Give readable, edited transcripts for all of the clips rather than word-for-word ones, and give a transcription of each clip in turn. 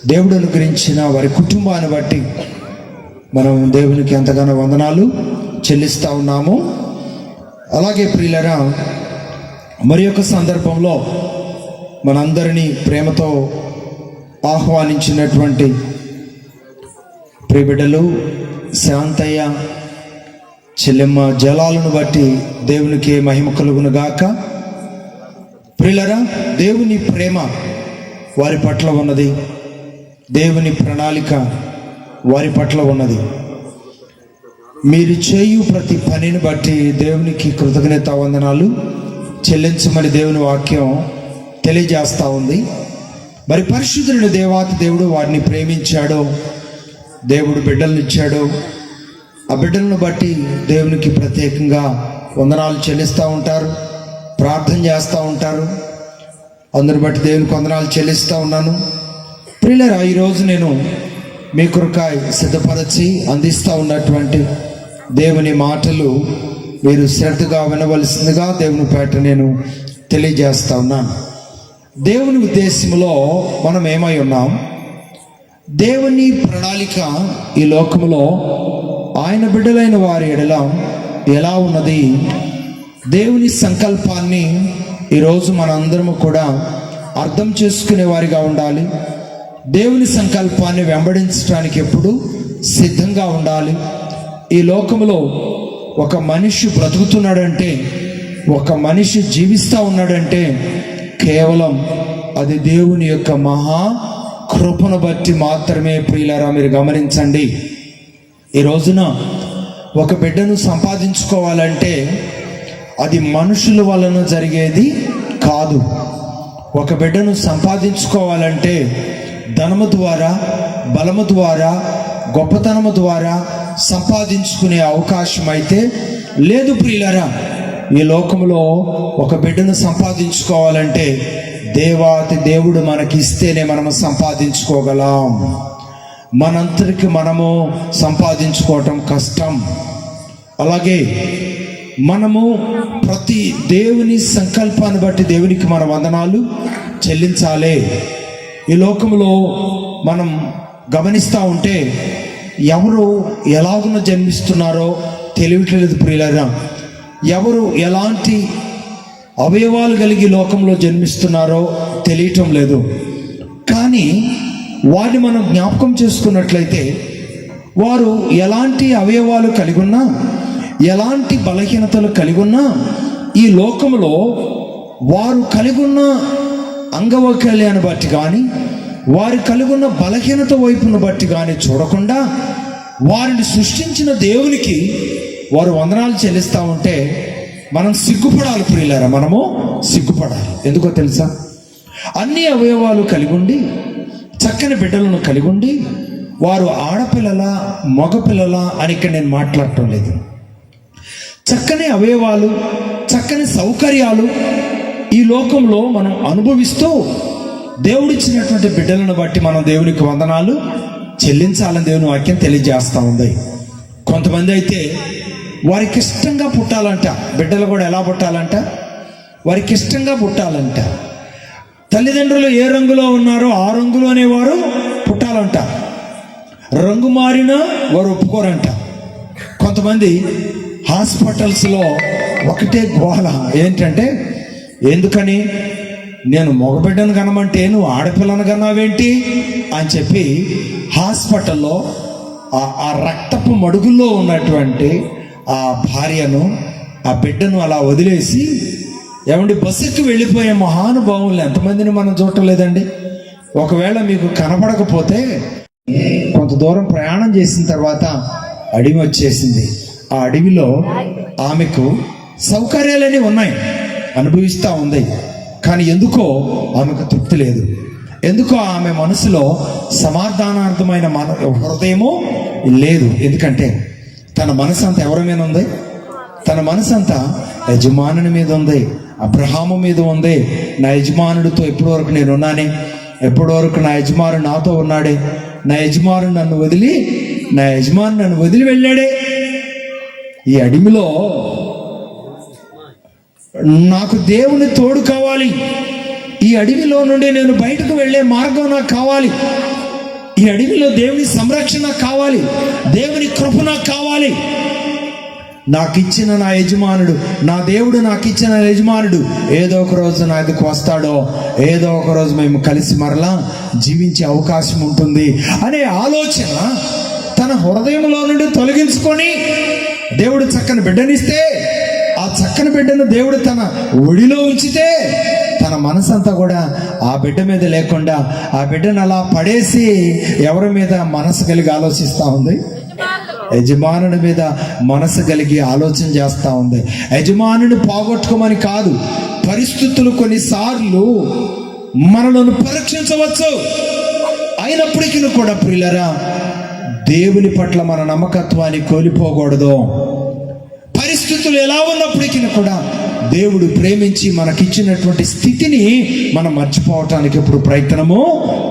దేవుడు అనుగ్రహించిన వారి కుటుంబాన్ని బట్టి మనం దేవునికి ఎంతగానో వందనాలు చెల్లిస్తూ ఉన్నాము. అలాగే ప్రియులరా, మరి ఒక సందర్భంలో మనందరినీ ప్రేమతో ఆహ్వానించినటువంటి ప్రియబిడ్డలు శాంతయ్య, చెల్లెమ్మ జలాలను బట్టి దేవునికి మహిమ కలుగును గాక. ప్రియులరా, దేవుని ప్రేమ వారి పట్ల ఉన్నది, దేవుని ప్రణాళిక వారి పట్ల ఉన్నది. మీరు చేయు ప్రతి పనిని బట్టి దేవునికి కృతజ్ఞత వందనాలు చెల్లించమని దేవుని వాక్యం తెలియజేస్తూ ఉంది. మరి పరిశుద్ధుని దేవాతి దేవుడు వారిని ప్రేమించాడు, దేవుడు బిడ్డలను ఇచ్చాడు. ఆ బిడ్డలను బట్టి దేవునికి ప్రత్యేకంగా వందనాలు చెల్లిస్తూ ఉంటారు, ప్రార్థన చేస్తూ ఉంటారు. అందరిని బట్టి దేవునికి వందనాలు చెల్లిస్తూ ఉన్నాను. ప్రియులరా, ఈరోజు నేను మీ కొరకాయ సిద్ధపరచి అందిస్తూ ఉన్నటువంటి దేవుని మాటలు మీరు శ్రద్ధగా వినవలసిందిగా దేవుని పేట నేను తెలియజేస్తూ ఉన్నాను. దేవుని ఉద్దేశంలో మనం ఏమై ఉన్నాం? దేవుని ప్రణాళిక ఈ లోకములో ఆయన బిడ్డలైన వారి ఎడల ఎలా ఉన్నది? దేవుని సంకల్పాన్ని ఈరోజు మనందరము కూడా అర్థం చేసుకునే వారిగా ఉండాలి. దేవుని సంకల్పాన్ని వెంబడించడానికి ఎప్పుడు సిద్ధంగా ఉండాలి. ఈ లోకంలో ఒక మనిషి బ్రతుకుతున్నాడంటే, ఒక మనిషి జీవిస్తూ ఉన్నాడంటే కేవలం అది దేవుని యొక్క మహా కృపను బట్టి మాత్రమే. ప్రియులారా, మీరు గమనించండి. ఈ రోజున ఒక బిడ్డను సంపాదించుకోవాలంటే అది మనుషుల వలన జరిగేది కాదు. ఒక బిడ్డను సంపాదించుకోవాలంటే ధనము ద్వారా, బలము ద్వారా, గొప్పతనము ద్వారా సంపాదించుకునే అవకాశం అయితే లేదు. ప్రియులారా, ఈ లోకంలో ఒక బిడ్డను సంపాదించుకోవాలంటే దేవాతి దేవుడు మనకి ఇస్తేనే మనము సంపాదించుకోగలం. మనంతరికి మనము సంపాదించుకోవటం కష్టం. అలాగే మనము ప్రతి దేవుని సంకల్పాన్ని బట్టి దేవునికి మన వందనాలు చెల్లించాలి. ఈ లోకంలో మనం గమనిస్తూ ఉంటే ఎవరు ఎలాగున జన్మిస్తున్నారో తెలియట్లేదు. ప్రియులారా, ఎవరు ఎలాంటి అవయవాలు కలిగి లోకంలో జన్మిస్తున్నారో తెలియటం లేదు. కానీ వారిని మనం జ్ఞాపకం చేసుకున్నట్లయితే వారు ఎలాంటి అవయవాలు కలిగి ఉన్నా, ఎలాంటి బలహీనతలు కలిగి ఉన్నా, ఈ లోకంలో వారు కలిగి ఉన్న అంగవైకల్యాన్ని బట్టి కానీ, వారు కలిగి ఉన్న బలహీనత వైపును బట్టి కానీ చూడకుండా వారిని సృష్టించిన దేవునికి వారు వందనాలు చెల్లిస్తూ ఉంటే మనం సిగ్గుపడాలి. ప్రియులారా, మనము సిగ్గుపడాలి. ఎందుకో తెలుసా? అన్ని అవయవాలు కలిగి ఉండి, చక్కని బిడ్డలను కలిగి ఉండి, వారు ఆడపిల్లల మగపిల్లల అని ఇక్కడ నేను మాట్లాడటం లేదు. చక్కని అవయవాలు, చక్కని సౌకర్యాలు ఈ లోకంలో మనం అనుభవిస్తూ దేవుడిచ్చినటువంటి బిడ్డలను బట్టి మనం దేవునికి వందనాలు చెల్లించాలని దేవుని వాక్యం తెలియజేస్తూ ఉంది. కొంతమంది అయితే వారికి ఇష్టంగా పుట్టాలంట. బిడ్డలు కూడా ఎలా పుట్టాలంట? వారికి ఇష్టంగా పుట్టాలంట. తల్లిదండ్రులు ఏ రంగులో ఉన్నారో ఆ రంగులోనే వారు పుట్టాలంట. రంగు మారినా వారు ఒప్పుకోరంట. కొంతమంది హాస్పిటల్స్లో ఒకటే గోల ఏంటంటే, ఎందుకని నేను మగబిడ్డను కనమంటే నువ్వు ఆడపిల్లను కన్నావేంటి అని చెప్పి హాస్పిటల్లో ఆ రక్తపు మడుగుల్లో ఉన్నటువంటి ఆ భార్యను, ఆ బిడ్డను అలా వదిలేసి ఏమండి బస్సుకి వెళ్ళిపోయే మహానుభావులు ఎంతమందిని మనం చూడటం లేదండి. ఒకవేళ మీకు కనపడకపోతే కొంత దూరం ప్రయాణం చేసిన తర్వాత అడవి వచ్చేసింది. ఆ అడవిలో ఆమెకు సౌకర్యాలన్నీ ఉన్నాయి, అనుభవిస్తూ ఉంది. కానీ ఎందుకో ఆమెకు తృప్తి లేదు. ఎందుకో ఆమె మనసులో సమాధానార్థమైన హృదయము లేదు. ఎందుకంటే తన మనసు అంతా ఎవరి మీద ఉంది? తన మనసు అంతా యజమానుని మీద ఉంది, అబ్రహాము మీద ఉంది. నా యజమానుడితో ఎప్పటి వరకు నేను ఉన్నానే, ఎప్పటి వరకు నా యజమానుడు నాతో ఉన్నాడే, నా యజమానుడు నన్ను వదిలి వెళ్ళాడే. ఈ అడవిలో నాకు దేవుని తోడు కావాలి, ఈ అడవిలో నుండి నేను బయటకు వెళ్ళే మార్గం నాకు కావాలి, ఈ అడవిలో దేవుని సంరక్షణ కావాలి, దేవుని కృప నాకు కావాలి. నాకు ఇచ్చిన నా యజమానుడు, నా దేవుడు నాకు ఇచ్చిన యజమానుడు ఏదో ఒక రోజు నా ఎదుకు వస్తాడో, ఏదో ఒక రోజు మేము కలిసి మరలా జీవించే అవకాశం ఉంటుంది అనే ఆలోచన తన హృదయంలో నుండి తొలగించుకొని దేవుడు చక్కని బిడ్డనిస్తే, ఆ చక్కని బిడ్డను దేవుడు తన ఒడిలో ఉంచితే తన మనసంతా కూడా ఆ బిడ్డ మీద లేకుండా ఆ బిడ్డను అలా పడేసి ఎవరి మీద మనసు కలిగి ఆలోచిస్తూ ఉంది? యజమానుని మీద మనసు కలిగి ఆలోచన చేస్తూ ఉంది. యజమానుని పోగొట్టుకోమని కాదు, పరిస్థితులు కొన్నిసార్లు మనలను పరీక్షించవచ్చు. అయినప్పటికీ కూడా ప్రియులరా, దేవుని పట్ల మన నమ్మకత్వాన్ని కోల్పోకూడదు. పరిస్థితులు ఎలా ఉన్నప్పటికీ కూడా దేవుడు ప్రేమించి మనకిచ్చినటువంటి స్థితిని మనం మర్చిపోవటానికి ఎప్పుడు ప్రయత్నము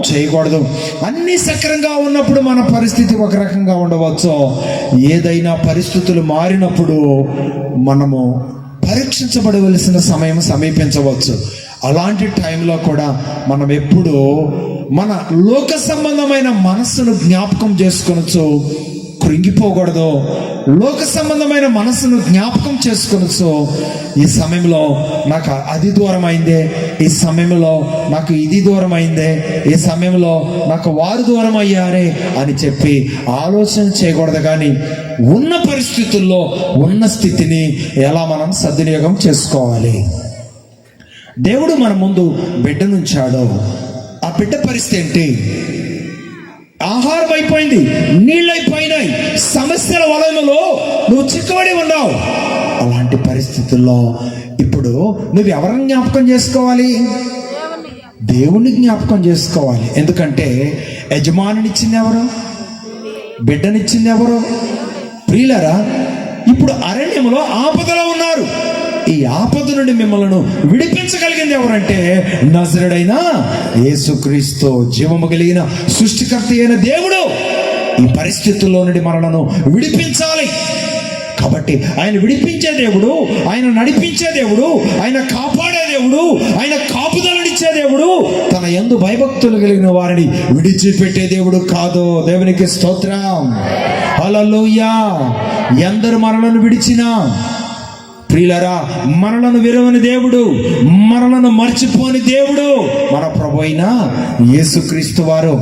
చేయకూడదు. అన్ని సక్రంగా ఉన్నప్పుడు మన పరిస్థితి ఒక రకంగా ఉండవచ్చు. ఏదైనా పరిస్థితులు మారినప్పుడు మనము పరీక్షించబడవలసిన సమయం సమీపించవచ్చు. అలాంటి టైంలో కూడా మనం ఎప్పుడూ మన లోక సంబంధమైన మనస్సును జ్ఞాపకం చేసుకొనొచ్చు, కృంగిపోకూడదు. లోక సంబంధమైన మనసును జ్ఞాపకం చేసుకొనొచ్చు. ఈ సమయంలో నాకు అది దూరం అయిందే, ఈ సమయంలో నాకు ఇది దూరం అయిందే, ఈ సమయంలో నాకు వారు దూరం అయ్యారే అని చెప్పి ఆలోచన చేయకూడదు. కానీ ఉన్న పరిస్థితుల్లో ఉన్న స్థితిని ఎలా మనం సద్వినియోగం చేసుకోవాలి. దేవుడు మన ముందు బిడ్డనుంచాడు. ఆ బిడ్డ పరిస్థితి ఏంటి? ఆహారం అయిపోయింది, నీళ్ళైపోయినాయి, సమస్యల వలయంలో నువ్వు చిక్కుబడి ఉన్నావు. అలాంటి పరిస్థితుల్లో ఇప్పుడు నువ్వు ఎవరిని జ్ఞాపకం చేసుకోవాలి? దేవుణ్ణి జ్ఞాపకం చేసుకోవాలి. ఎందుకంటే యజమానునిచ్చింది ఎవరు? బిడ్డనిచ్చింది ఎవరు? ప్రియులరా, ఇప్పుడు అరణ్యంలో ఆపదలో ఉన్నారు. ఈ ఆపద నుండి మిమ్మల్ని విడిపించగలిగింది ఎవరంటే నజరుడైన యేసుక్రీస్తు, జీవము కలిగిన సృష్టికర్త అయిన దేవుడు. ఈ పరిస్థితుల్లో నుండి మనలను విడిపించాలి. కాబట్టి ఆయన విడిపించే దేవుడు, ఆయన నడిపించే దేవుడు, ఆయన కాపాడే దేవుడు, ఆయన కాపుదలనిచ్చే దేవుడు. తన యందు భయభక్తులు కలిగిన వారిని విడిచిపెట్టే దేవుడు కాదు. దేవునికి స్తోత్రం, హల్లెలూయా. ఎందరు మనలను విడిచినా ప్రియులరా, మనలను విరవని దేవుడు, మనలను మర్చిపోని దేవుడు మన ప్రభు అయిన యేసుక్రీస్తు వారు.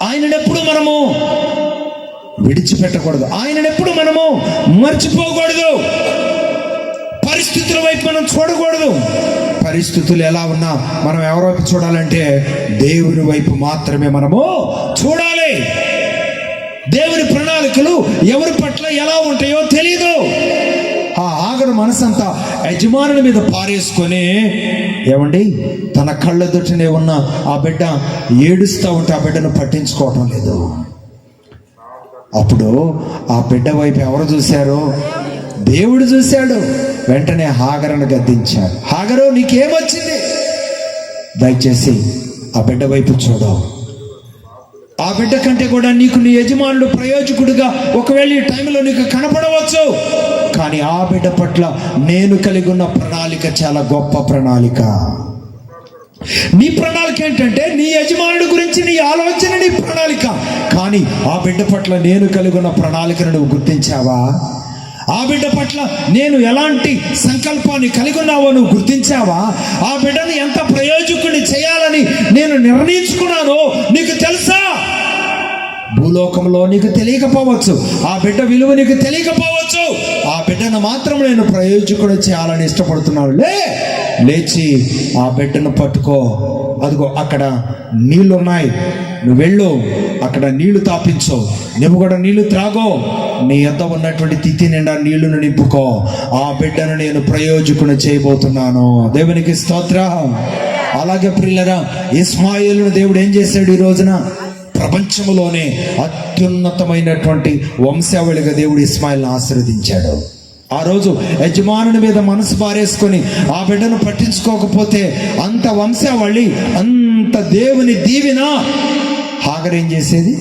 ఆయననెప్పుడు మనము విడిచిపెట్టకూడదు, ఆయననెప్పుడు మనము మర్చిపోకూడదు. పరిస్థితుల వైపు మనం చూడకూడదు. పరిస్థితులు ఎలా ఉన్నా మనం ఎవరి వైపు చూడాలంటే దేవుని వైపు మాత్రమే మనము చూడాలి. దేవుని ప్రణాళికలు ఎవరి పట్ల ఎలా ఉంటాయో తెలియదు. ఆ ఆగడు మనసంతా యజమానుని మీద పారేసుకొని, ఏమండి, తన కళ్ళెదుటనే ఉన్న ఆ బిడ్డ ఏడుస్తూ ఉంటే ఆ బిడ్డను పట్టించుకోవటం లేదు. అప్పుడు ఆ బిడ్డ వైపు ఎవరు చూశారు? దేవుడు చూశాడు. వెంటనే హాగరును గద్దించాడు. హాగరు, నీకేమొచ్చింది? దయచేసి ఆ బిడ్డ వైపు చూడు. ఆ బిడ్డ కంటే కూడా నీకు నీ యజమానుడు ప్రయోజకుడుగా ఒకవేళ ఈ టైంలో నీకు కనపడవచ్చు. కానీ ఆ బిడ్డ పట్ల నేను కలిగి ఉన్న ప్రణాళిక చాలా గొప్ప ప్రణాళిక. నీ ప్రణాళిక ఏంటంటే నీ యజమానుడి గురించి నీ ఆలోచన, నీ ప్రణాళిక. కానీ ఆ బిడ్డ పట్ల నేను కలిగి ఉన్న ప్రణాళికను నువ్వు గుర్తించావా? ఆ బిడ్డ పట్ల నేను ఎలాంటి సంకల్పాన్ని కలిగి ఉన్నావో నువ్వు గుర్తించావా? ఆ బిడ్డను ఎంత ప్రయోజకుడిని చేయాలని నేను నిర్ణయించుకున్నానో నీకు తెలుసా? భూలోకంలో నీకు తెలియకపోవచ్చు, ఆ బిడ్డ విలువ నీకు తెలియకపోవచ్చు. ఆ బిడ్డను మాత్రం నేను ప్రయోజకుడు చేయాలని ఇష్టపడుతున్నాను. లేచి ఆ బిడ్డను పట్టుకో. అదిగో అక్కడ నీళ్లున్నాయి, నువ్వు వెళ్ళు, అక్కడ నీళ్లు తాపించు, నువ్వు కూడా నీళ్లు త్రాగో, నీ యొద్ద ఉన్నటువంటి తిత్తి నిండా నీళ్లను నింపుకో. ఆ బిడ్డను నేను ప్రయోజకుని చేయబోతున్నాను. దేవునికి స్తోత్రం. అలాగే ప్రియులరా, ఇస్మాయిలును దేవుడు ఏం చేశాడు? ఈ రోజున ప్రపంచంలోనే అత్యున్నతమైనటువంటి వంశావళిగా దేవుడు ఇస్మాయిల్ని ఆశీర్వదించాడు. ఆ రోజు యజమానుని మీద మనసు పారేసుకొని ఆ బిడ్డను పట్టించుకోకపోతే అంత వంశావళి, అంత దేవుని దీవెన హాగరు ఏం చేసేది?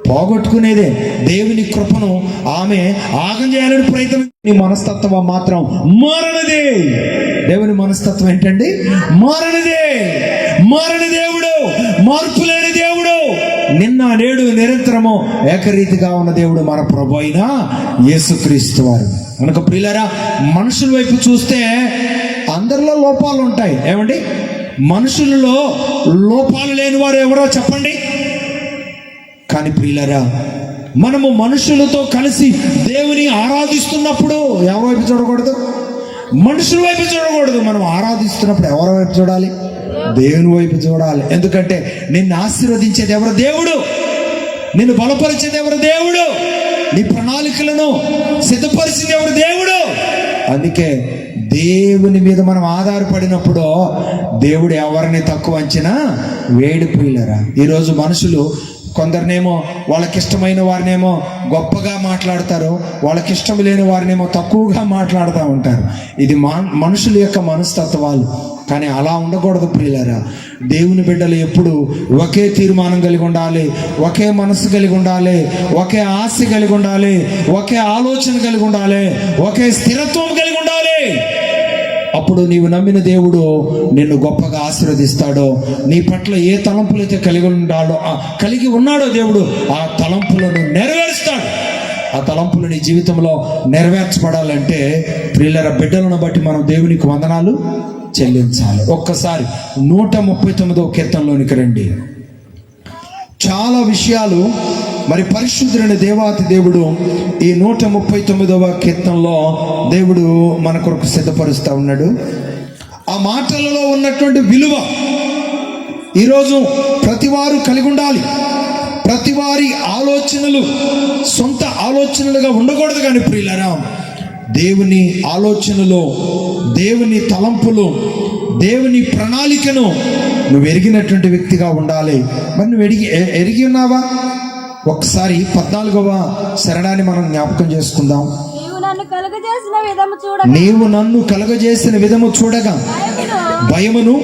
పోగొట్టుకునేదే. దేవుని కృపను ఆమె ఆగం చేయాలని ప్రయత్నం. నీ మనస్తత్వం మాత్రం మారనిదే. దేవుని మనస్తత్వం ఏంటండి? మారనిదే. మారని దేవుడు, మార్పు లేని దేవుడు. నిన్న నేడు నిరంతరము ఏకరీతిగా ఉన్న దేవుడు మన ప్రభు అయిన యేసుక్రీస్తు వారు. కనుక ప్రియులారా, మనుషుల వైపు చూస్తే అందరిలో లోపాలు ఉంటాయి. ఏమండి, మనుషులలో లోపాలు లేని వారు ఎవరో చెప్పండి. కానీ ప్రియులారా, మనము మనుషులతో కలిసి దేవుని ఆరాధిస్తున్నప్పుడు ఎవరి వైపు చూడకూడదు? మనుషుల వైపు చూడకూడదు. మనం ఆరాధిస్తున్నప్పుడు ఎవరి వైపు చూడాలి? దేవుని వైపు చూడాలి. ఎందుకంటే నిన్ను ఆశీర్వదించేది ఎవరు? దేవుడు. నిన్ను బలపరిచేది ఎవరు? దేవుడు. నీ ప్రణాళికలను సిద్ధపరిచేది ఎవరు? దేవుడు. అందుకే దేవుని మీద మనం ఆధారపడినప్పుడు దేవుడు ఎవరిని తక్కువ అంచనా వేయడు. ప్రియులారా, ఈరోజు మనుషులు కొందరినేమో వాళ్ళకిష్టమైన వారినేమో గొప్పగా మాట్లాడతారు, వాళ్ళకిష్టం లేని వారినేమో తక్కువగా మాట్లాడుతూ ఉంటారు. ఇది మనుషుల యొక్క మనస్తత్వాలు. కానీ అలా ఉండకూడదు ప్రియులారా. దేవుని బిడ్డలు ఎప్పుడు ఒకే తీర్మానం కలిగి ఉండాలి, ఒకే మనసు కలిగి ఉండాలి, ఒకే ఆశ కలిగి ఉండాలి, ఒకే ఆలోచన కలిగి ఉండాలి, ఒకే స్థిరత్వం కలిగి ఉండాలి. అప్పుడు నీవు నమ్మిన దేవుడు నిన్ను గొప్పగా ఆశీర్వదిస్తాడో, నీ పట్ల ఏ తలంపులైతే కలిగి ఉన్నాడో దేవుడు ఆ తలంపులను నెరవేరుస్తాడు. ఆ తలంపులు నీ జీవితంలో నెరవేర్చబడాలంటే ప్రియులర బిడ్డలను బట్టి మనం దేవునికి వందనాలు చెల్లించాలి. ఒక్కసారి 139వ కీర్తనలోనికి రండి. చాలా విషయాలు మరి పరిశుద్ధుడైన దేవాతి దేవుడు ఈ 139వ కీర్తనలో దేవుడు మన కొరకు సిద్ధపరుస్తూ ఉన్నాడు. ఆ మాటలలో ఉన్నటువంటి విలువ ఈరోజు ప్రతివారు కలిగి ఉండాలి. ప్రతివారి ఆలోచనలు సొంత ఆలోచనలుగా ఉండకూడదు. కానీ ప్రియులారా, దేవుని ఆలోచనలో, దేవుని తలంపులు, దేవుని ప్రణాళికను నువ్వు ఎరిగినటువంటి వ్యక్తిగా ఉండాలి. మరి నువ్వు ఎరిగి ఉన్నావా? ఒకసారి 14వ శరణాన్ని మనం జ్ఞాపకం చేసుకుందాం. నీవు నన్ను కలుగజేసిన విధము చూడగా భయమును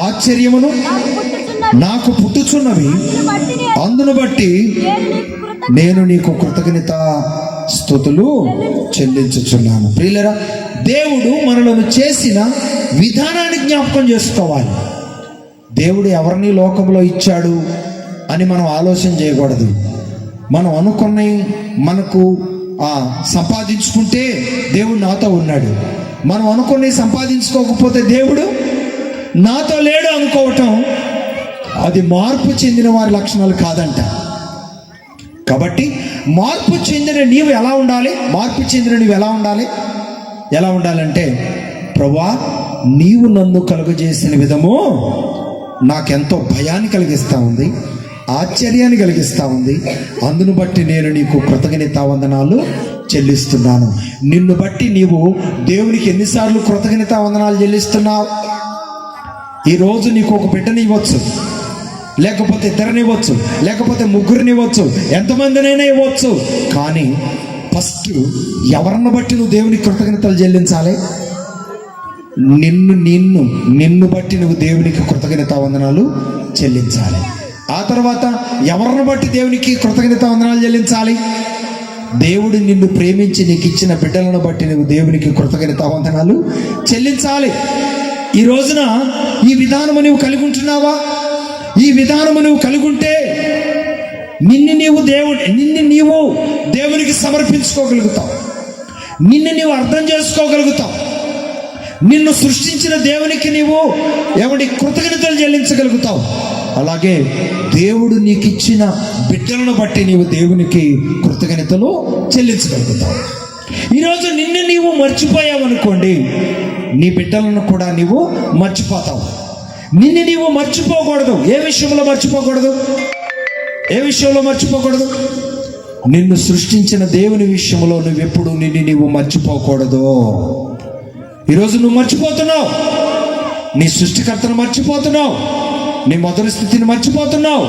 ఆశ్చర్యమును నాకు పుట్టుచున్నవి, అందును బట్టి నేను నీకు కృతజ్ఞత స్తుతులు చెల్లించుచున్నాను. ప్రియులరా, దేవుడు మనలను చేసిన విధానాన్ని జ్ఞాపకం చేసుకోవాలి. దేవుడు ఎవరిని లోకంలో ఇచ్చాడు అని మనం ఆలోచన చేయకూడదు. మనం అనుకున్నవి మనకు సంపాదించుకుంటే దేవుడు నాతో ఉన్నాడు, మనం అనుకున్నవి సంపాదించుకోకపోతే దేవుడు నాతో లేడు అనుకోవటం అది మార్పు చెందిన వారి లక్షణాలు కాదంట. కాబట్టి మార్పు చెందిన నీవు ఎలా ఉండాలి? మార్పు చెందిన నీవు ఎలా ఉండాలంటే, ప్రభువా, నీవు నన్ను కలుగజేసిన విధము నాకెంతో భయాన్ని కలిగిస్తూ ఉంది, ఆశ్చర్యాన్ని కలిగిస్తూ ఉంది. అందును బట్టి నేను నీకు కృతజ్ఞతా వందనాలు చెల్లిస్తున్నాను. నిన్ను బట్టి నీవు దేవునికి ఎన్నిసార్లు కృతజ్ఞతా వందనాలు చెల్లిస్తున్నావు? ఈరోజు నీకు ఒక బిడ్డని ఇవ్వచ్చు, లేకపోతే ఇద్దరినివ్వచ్చు, లేకపోతే ముగ్గురినివ్వచ్చు, ఎంతమందినైనా ఇవ్వచ్చు. కానీ ఫస్ట్ ఎవరిని బట్టి నువ్వు దేవునికి కృతజ్ఞతలు చెల్లించాలి? నిన్ను బట్టి నువ్వు దేవునికి కృతజ్ఞతా వందనాలు చెల్లించాలి. ఆ తర్వాత ఎవరిని బట్టి దేవునికి కృతజ్ఞతా వందనాలు చెల్లించాలి? దేవుడు నిన్ను ప్రేమించి నీకు ఇచ్చిన బిడ్డలను బట్టి నువ్వు దేవునికి కృతజ్ఞతా వందనాలు చెల్లించాలి. ఈ రోజున ఈ విధానము నువ్వు కలిగి ఉంటున్నావా? ఈ విధానము నువ్వు కలిగి ఉంటే నిన్ను నీవు దేవునికి సమర్పించుకోగలుగుతావు, నిన్ను నీవు అర్థం చేసుకోగలుగుతావు, నిన్ను సృష్టించిన దేవునికి నీవు కృతజ్ఞతలు చెల్లించగలుగుతావు. అలాగే దేవుడు నీకు ఇచ్చిన బిడ్డలను బట్టి నీవు దేవునికి కృతజ్ఞతలు చెల్లించగలుగుతావు. ఈరోజు నిన్ను నీవు మర్చిపోయావు అనుకోండి, నీ బిడ్డలను కూడా నీవు మర్చిపోతావు. నిన్ను నీవు మర్చిపోకూడదు. ఏ విషయంలో మర్చిపోకూడదు? నిన్ను సృష్టించిన దేవుని విషయంలో నువ్వెప్పుడు నిన్ను నీవు మర్చిపోకూడదు. ఈరోజు నువ్వు మర్చిపోతున్నావు, నీ సృష్టికర్తను మర్చిపోతున్నావు, నీ మొదటి స్థితిని మర్చిపోతున్నావు,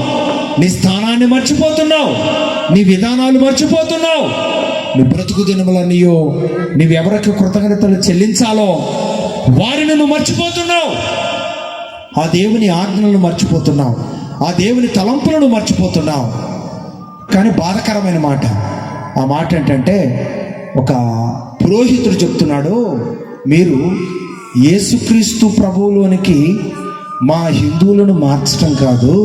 నీ స్థానాన్ని మర్చిపోతున్నావు, నీ విధానాలు మర్చిపోతున్నావు. నీ బ్రతుకు దినములన్నీయో నీవెవరికి కృతజ్ఞతలు చెల్లించాలో వారిని నువ్వు మర్చిపోతున్నావు. ఆ దేవుని ఆజ్ఞలను మర్చిపోతున్నావు, ఆ దేవుని తలంపులను మర్చిపోతున్నావు. కానీ బాధకరమైన మాట, ఆ మాట ఏంటంటే, ఒక పురోహితుడు చెప్తున్నాడు, మీరు యేసుక్రీస్తు ప్రభువులోనికి మా హిందువులను మార్చడం కాదు,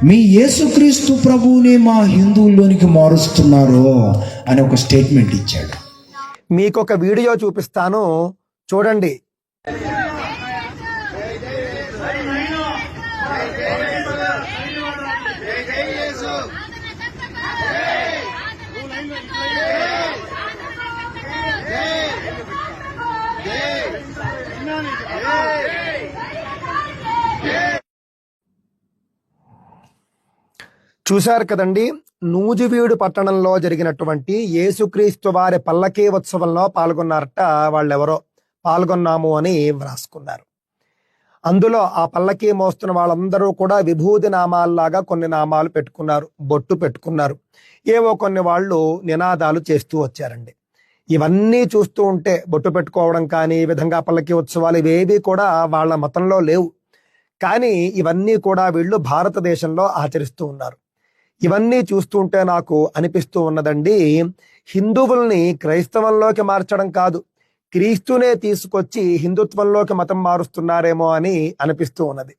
మీ యేసుక్రీస్తు ప్రభువునే మా హిందువుల్లోనికి మారుస్తున్నారు అని ఒక స్టేట్మెంట్ ఇచ్చాడు. మీకు ఒక వీడియో చూపిస్తాను, చూడండి. చూశారు కదండి, నూజివీడు పట్టణంలో జరిగినటువంటి యేసుక్రీస్తు వారి పల్లకీ ఉత్సవంలో పాల్గొన్నారట. వాళ్ళెవరో పాల్గొన్నాము అని వ్రాసుకున్నారు. అందులో ఆ పల్లకీ మోస్తున్న వాళ్ళందరూ కూడా విభూది నామాల్లాగా కొన్ని నామాలు పెట్టుకున్నారు, బొట్టు పెట్టుకున్నారు. ఏవో కొన్ని వాళ్ళు నినాదాలు చేస్తూ వచ్చారండి. ఇవన్నీ చూస్తూ ఉంటే బొట్టు పెట్టుకోవడం కానీ ఈ విధంగా పల్లకీ ఉత్సవాలు ఇవేవి కూడా వాళ్ళ మతంలో లేవు. కానీ ఇవన్నీ కూడా వీళ్ళు భారతదేశంలో ఆచరిస్తూ ఉన్నారు. ఇవన్నీ చూస్తుంటే నాకు అనిపిస్తూ ఉన్నదండి, హిందువుల్ని క్రైస్తవంలోకి మార్చడం కాదు, క్రీస్తునే తీసుకొచ్చి హిందుత్వంలోకి మతం మారుస్తున్నారేమో అని అనిపిస్తూ ఉన్నది.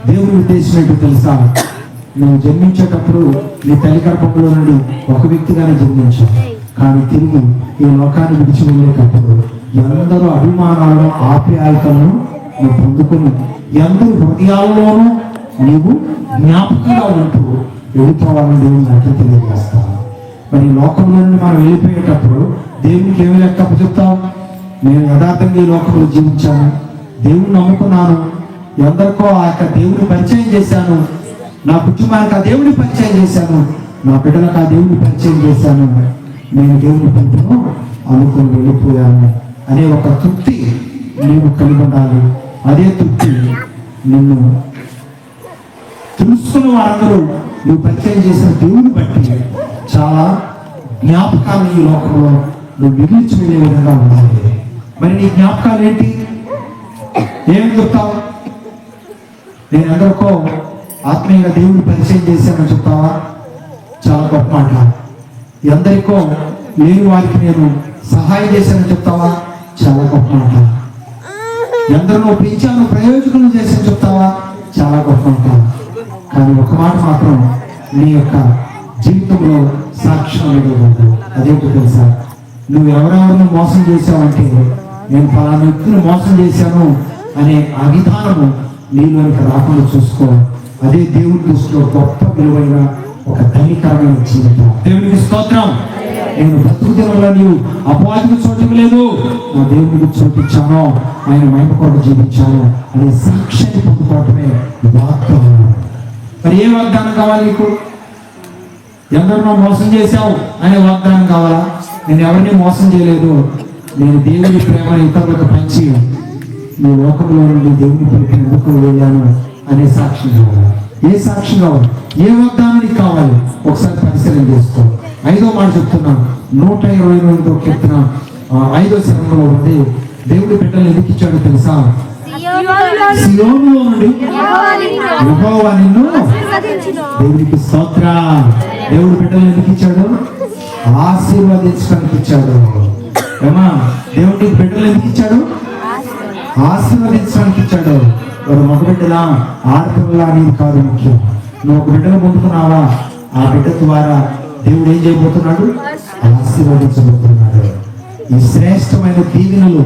దేవుని ఉద్దేశం ఏంటో తెలుసా? నువ్వు జన్మించేటప్పుడు నీ తల్లి గర్భంలో నుండి ఒక వ్యక్తిగానే జన్మించావు. కానీ తిరిగి ఈ లోకాన్ని విడిచి వెళ్ళేటప్పుడు ఎందరో అభిమానాలను ఆప్యాయతలను నువ్వు పొందుకుని ఎందరి హృదయాల్లోనూ నీవు జ్ఞాపకంగా ఉంటూ వెళ్ళిపోవాలని దేవుని నాకు తెలియజేస్తాను. మరి లోకంలో నుండి మనం వెళ్ళిపోయేటప్పుడు దేవునికి ఏమి లెక్క చెప్తావు? నేను యథార్థంగా ఈ లోకంలో జీవించాను, దేవుని నమ్ముకున్నాను, ఎందరికో ఆ యొక్క దేవుని పరిచయం చేశాను, నా కుటుంబానికి ఆ దేవుని పరిచయం చేశాను, నా బిడ్డలకు ఆ దేవుని పరిచయం చేశాను, నేను దేవుని పంపును అనుకుని వెళ్ళిపోయాను అనే ఒక తృప్తి నీవు కలిగి ఉండాలి. అదే తృప్తి నిన్ను తెలుసుకున్న వారందరూ నువ్వు పరిచయం చేసిన దేవుని బట్టి చాలా జ్ఞాపకాలు ఈ లోకంలో నువ్వు మిగిల్చి వెళ్ళే విధంగా ఉండాలి. మరి నీ జ్ఞాపకాలు ఏంటి? ఏం చెప్తావు? నేను ఎందరికో ఆత్మీయంగా దేవుని పరిచయం చేశానని చెప్తావా? చాలా గొప్ప మాట. ఎందరికో లేని వారికి నేను సహాయం చేశానని చెప్తావా? చాలా గొప్ప మాట. ఎందరో పెంచాను, ప్రయోజకులు చేశాను చెప్తావా? చాలా గొప్ప మాట. కానీ ఒక మాట మాత్రం నీ యొక్క జీవితంలో సాక్ష్యం ఇవ్వకూడదు. అదేంటో తెలుసా? నువ్వు ఎవరెవరిని మోసం చేశావంటే నేను పలానా వ్యక్తిని మోసం చేశాను అనే ఆ విధానము నీలోనికి రాకుండా చూసుకో. అదే దేవుని దృష్టిలో గొప్ప విలువైన ఒక ధనికరమైన జీవితం. దేవునికి స్తోత్రం. నేను బ్రతుకు దినంలో నీవు అపవాదికి చోటు లేదు, నా దేవునికి చోటిచ్చాను, ఆయన మహిమ కొరకు జీవించాను అనే సాక్ష్యాన్ని పొందుకోవటమే వాగ్దానం. మరి ఏ వాగ్దానం కావాలి నీకు? ఎందరినో మోసం చేశావు అనే వాగ్దానం కావాలా? నేను ఎవరిని మోసం చేయలేదు, నేను దేవుని ప్రేమను ఇతరులకు పంచి నీ లోకంలో నుండి దేవుని పిలిపి ఎందుకు వెళ్ళాను అనే సాక్ష్యం కావాలి. ఏ సాక్ష్యం కావాలి? ఏ వాగ్దానానికి కావాలి? ఒకసారి పరిశీలన చేసుకో. 5వ మాట చెప్తున్నాను, 128వ కీర్తన 5వ శరణంలో ఉంది. దేవుడి బిడ్డలు ఎందుకు ఇచ్చాడు తెలుసా? సియోనులో నుండి యెహోవా నిన్ను దేవునికి స్తోత్రం. దేవుడి బిడ్డలు ఎందుకు ఇచ్చాడు? ఆశీర్వదించడానికి ఇచ్చాడు. ఏమా, దేవుడికి బిడ్డలు ఎందుకు ఇచ్చాడు? ఆశీర్వదించడానికి ఇచ్చాడు. ఒక మగ బిడ్డలా ఆడపిల్లలా అనేది కాదు ముఖ్యం. నువ్వు ఒక బిడ్డను పొందుకున్నావా, ఆ బిడ్డ ద్వారా దేవుడు ఏం చేయబోతున్నాడు? ఆశీర్వదించబోతున్నాడు. ఈ శ్రేష్టమైన దీవెనలు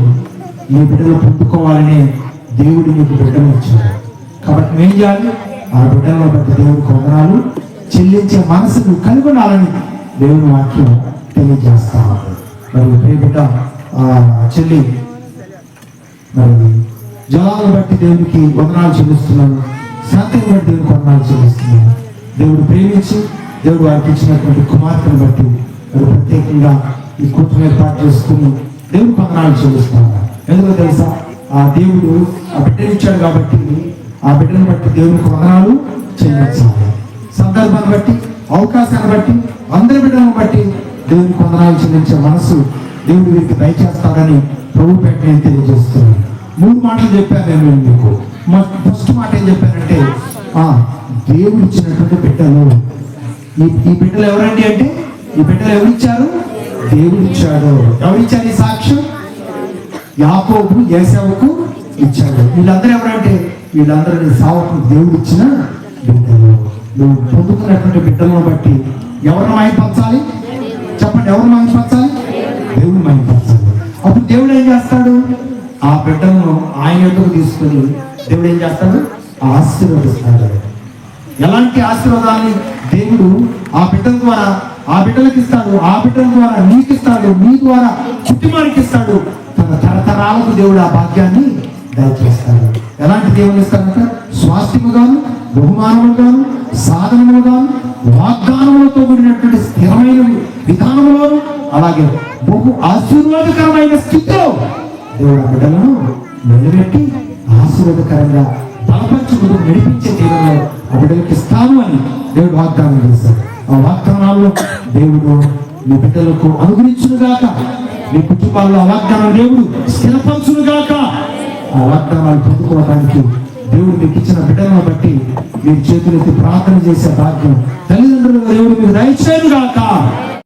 నీ బిడ్డలు పొందుకోవాలని దేవుడు నీకు బిడ్డలు ఇచ్చాడు. కాబట్టి నువ్వేం చేయాలి? ఆ బిడ్డలను బట్టి దేవుడికి వందనాలు చెల్లించే మనసు నువ్వు కనుగొనాలని దేవుని వాక్యం తెలియజేస్తా. మరి ప్రియ బిడ్డ చెల్లి, మరి జలాలను బట్టి దేవునికి వందనాలు చెల్లిస్తున్నాను, శాంతిని బట్టి దేవునికి వందనాలు చెల్లిస్తున్నాను. దేవుడు ప్రేమించి దేవుడు వారికి ఇచ్చినటువంటి కుమార్తెను బట్టి మరి ప్రత్యేకంగా ఈ కూటమి ఏర్పాటు చేసుకుని దేవుడికి వందనాలు చెల్లిస్తాను. ఎందుకో తెలుసా? ఆ దేవుడు ఆ బిడ్డను ఇచ్చాడు కాబట్టి ఆ బిడ్డను బట్టి దేవునికి వందనాలు చెల్లించాలి. సందర్భాన్ని బట్టి, అవకాశాన్ని బట్టి, అందరి బిడ్డలను బట్టి దేవునికి వందనాలు చెల్లించే మనసు దేవుడు వీరికి దయచేస్తాడని ప్రభు పేట నేను తెలియజేస్తున్నాను. 3 మాటలు చెప్పాను నేను మీకు. ఫస్ట్ మాట ఏం చెప్పానంటే, దేవుడు ఇచ్చినటువంటి బిడ్డలు. ఈ బిడ్డలు ఎవరండి అంటే, ఈ బిడ్డలు ఎవరిచ్చారు? దేవుడు ఇచ్చాడు. ఎవరిచ్చారు ఈ సాక్ష్యం? యాకోబు ఏశావుకు ఇచ్చాడు. వీళ్ళందరూ ఎవరంటే వీళ్ళందరూ నీ సావుకు దేవుడు ఇచ్చిన బిడ్డలు. నువ్వు పొందుకున్నటువంటి బిడ్డలను బట్టి ఎవరిని మైపరచాలి చెప్పండి, ఎవరిని మైపరచాలి? దేవుడు మైపరచాలి. అప్పుడు దేవుడు ఏం చేస్తాడు? ఆ బిడ్డలను ఆయన ఎదుగు తీసుకొని దేవుడు ఏం చేస్తాడు? ఆశీర్వదిస్తాడు. ఎలాంటి ఆశీర్వాదాన్ని దేవుడు ఆ బిడ్డల ద్వారా ఆ బిడ్డలకు ఇస్తాడు, ఆ బిడ్డల ద్వారా నీకు ఇస్తాడు, నీ ద్వారా కుటుంబానికి ఇస్తాడు. తన తరతరాలకు దేవుడు ఆ భాగ్యాన్ని దయచేస్తాడు. ఎలాంటి దేవుడు ఇస్తాడంటే స్వాస్థ్యముగాను, బహుమానములుగాను, సాధనములుగాను, వాగ్దానములతో కూడినటువంటి స్థిరమైన విధానములోను, అలాగే బహు ఆశీర్వాదకరమైన స్థితిలో దేవుడు ఆ బిడ్డలను నిలబెట్టి ఆశీర్వాదకరంగా బలపరచుకుంటూ నడిపించే తీరంలో ఆ బిడ్డలకు ఇస్తాను అని దేవుడు వాగ్దానం చేస్తాడు. ఆ వాగ్దానాల్లో దేవుడు మీ బిడ్డలకు అనుగ్రహించునుగాక. మీ కుటుంబాల్లో ఆ వాగ్దానం దేవుడు స్థిరపరచునుగాక. ఆ వాగ్దానాలు పొందుకోవడానికి దేవుడు మీకు ఇచ్చిన బిడ్డలను బట్టి మీరు చేతులెత్తి ప్రార్థన చేసే భాగ్యం తల్లిదండ్రులు దేవుడు మీకు దయచేయునుగాక.